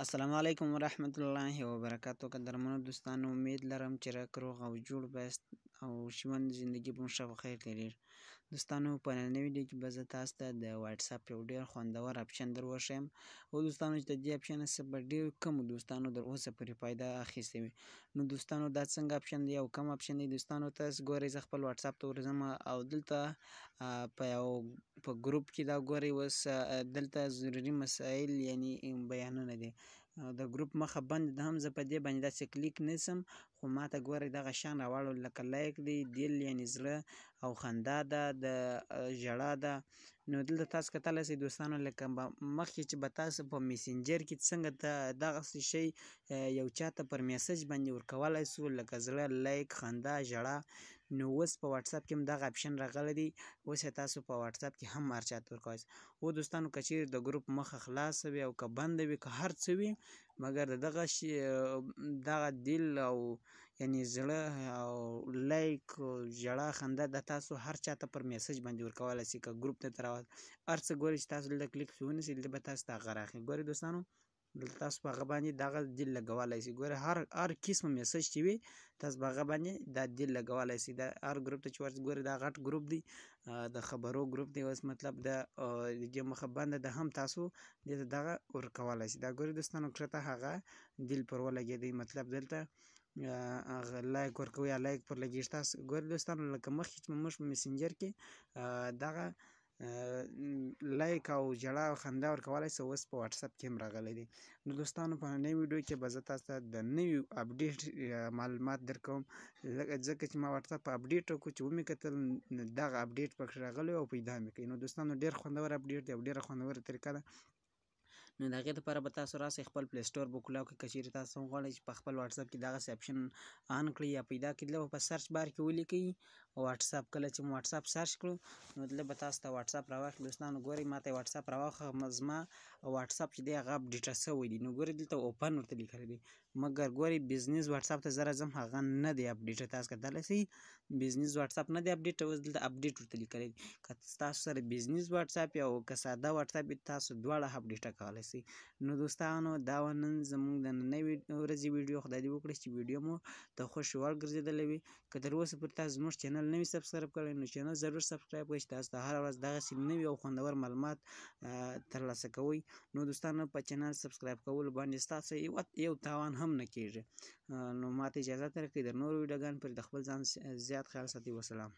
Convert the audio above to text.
السلام علیکم ورحمت الله وبرکاتو. قدرمنو دوستانو، امید لرم چې راک روغ او جوړ بست او ژوند زندگی به مو خیر تیریږي. دوستانو، په نننۍ ویډیو کې به زه تاسو ته د واتساپ یو ډېر خوندور اپشن در وښیم. او دوستانو چې د دې اپشن څخه به ډېر کم دوستانو در اوسه پورې فایده اخیستې وي. نو دوستانو، دا څنګه اپشن دی او کوم اپشن دی؟ دوستانو تاسو ګورئ، زه خپل واتساپ ته ورځم او دلته په ګروپ کې دا ګورئ، اوس دلته ضروري مسایل یعنی بیانونه دي. د ګروپ مخه بند ده، هم زه په دې باندې داسې کلیک نیسم، خو ماته ګورئ دغه شیان راوړل، لکه لایک دی، دل یعنی زړه، او خندا ده، د ژړا ده. نو دلته تاسو کتلی شئ دوستانو، لکه مخکې چې به تاسو په میسنجر کې څنګه دغسې شی یو چاته پر میسج باندې ورکولی سو، لکه زړه، لایک، خندا، ژړا. نو اوس په واتساپ کې هم دغه اپشن راغلی دی. اوس یې تاسو په واتساپ کې هم هر چاته ورکولی سئ. او دوستانو، که چیرې د ګروپ مخه خلاصه وي او که بنده وي، که هر څه وي، مګر د دغه شي دغه دل او یعنی زړه او لایک، ژړا، خندا د تاسو هر چاته پر میسج باندې ورکولی سئ. که ګروپ ته راوړل هر څه ګورئ چې تاسو دلته کلیک چې ونیسئ، دلته به تاسو ته هغه راښیي. ګورئ دوستانو، دلته تاسو په هغه باندې دغه دل لګولی سئ. ګورئ هر قسمه میسج چې وي تاسو په هغه باندې دا دل لګولی سئ. دا هر ګروپ ته چې ورځئ، ګورئ دا غټ ګروپ دی، د خبرو ګروپ دی. اوس مطلب د دې مخه بنده ده، هم تاسو دې ته دغه ورکولی سئ. دا ګورئ دوستانو، کښته هغه دل پر ولګېدی، مطلب دلته هغه لایک ورکوئ یا لایک پر لګېږي. تاسو ګورئ دوستانو، لکه مخکې چې موږ په میسنجر کې دغه لایک او ژړا او خندا ورکولی سو، اوس په واتساپ کې هم راغلی دی. نو دوستانو، په نننۍ ویډیو کې به زه تاسو ته د نوي اپډیټ معلومات درکوم، ځکه چې ما واتساپ اپډیټ وکړو، چې ومې کتل دغه اپډیټ پکې راغلی او پیدا مې کړی. نو دوستانو، ډېر خوندور اپډیټ دی او ډېره خوندوره طریقه ده. نو د هغې دپاره به تاسو راسئ، خپل پلی سټور به کولاو کړئ. که چیرې تاسو هم غواړئ چې په خپل واتساپ کې دغسې اپشن آن کړئ یا پیدا کړئ، دلته به په سرچ بار کې ولیکئ واتساپ. کله چې مو واتساپ سرچ کړو، نو دلته به تاسو ته واتساپ راواخلي. دوستانو ګورئ، ما ته یې واتساپ راواخله، زما واتساپ چې دی هغه اپډیټه سوی دی. نو ګورئ دلته اوپن ورته لیکلی دی، مګر ګورئ بزنس واتساپ ته زه راځم، هغه نه دی اپډیټه. تاسو کتلی سئ بزنس واتساپ نه دی اپډیټه، اوس دلته اپډیټ ورته لیکلی دی. که تاسو سره بزنس واتساپ یا که ساده واتساپ وي، تاسو دواړه اپډیټه کولی سئ. نو دوستانو، دا وه نن زموږ د نننۍ ورځې ویډیو. خدای دې وکړي چې ویډیو مو د خوښې وړ ګرځېدلی وي. که تر اوسه پورې تاسو زموږ چینل نه وي سبسکرایب کړی، نو چینل ضرور سبسکرایب کړئ چې تاسو ته هره ورځ دغسې نوي او خوندور معلومات ترلاسه کوئ. نو دوستانو، په چینل سبسکرایب کولو باندې ستاسو یو تاوان هم نه کېږي. نو ما ته اجازه راکړئ د نورو ویډیوګانو پورې د خپل ځان زیات خیال ساتئ. وسلام.